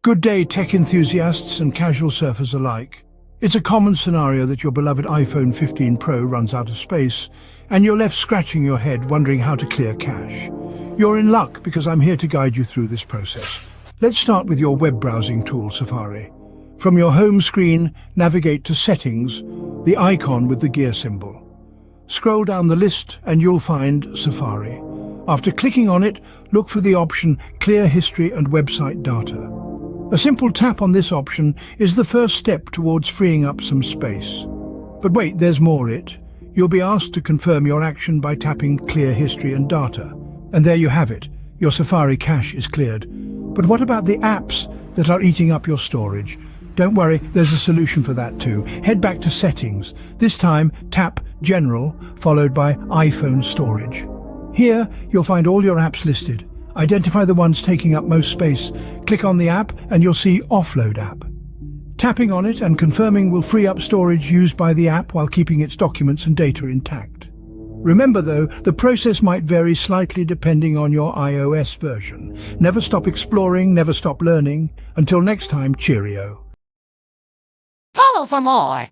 Good day, tech enthusiasts and casual surfers alike. It's a common scenario that your beloved iPhone 15 Pro runs out of space, and you're left scratching your head wondering how to clear cache. You're in luck because I'm here to guide you through this process. Let's start with your web browsing tool, Safari. From your home screen, navigate to Settings, the icon with the gear symbol. Scroll down the list and you'll find Safari. After clicking on it, look for the option Clear History and Website Data. A simple tap on this option is the first step towards freeing up some space. But wait, there's more. You'll be asked to confirm your action by tapping Clear History and Data. And there you have it. Your Safari cache is cleared. But what about the apps that are eating up your storage? Don't worry, there's a solution for that too. Head back to Settings. This time, tap General, followed by iPhone Storage. Here, you'll find all your apps listed. Identify the ones taking up most space. Click on the app and you'll see Offload App. Tapping on it and confirming will free up storage used by the app while keeping its documents and data intact. Remember though, the process might vary slightly depending on your iOS version. Never stop exploring, never stop learning. Until next time, cheerio. Follow for more.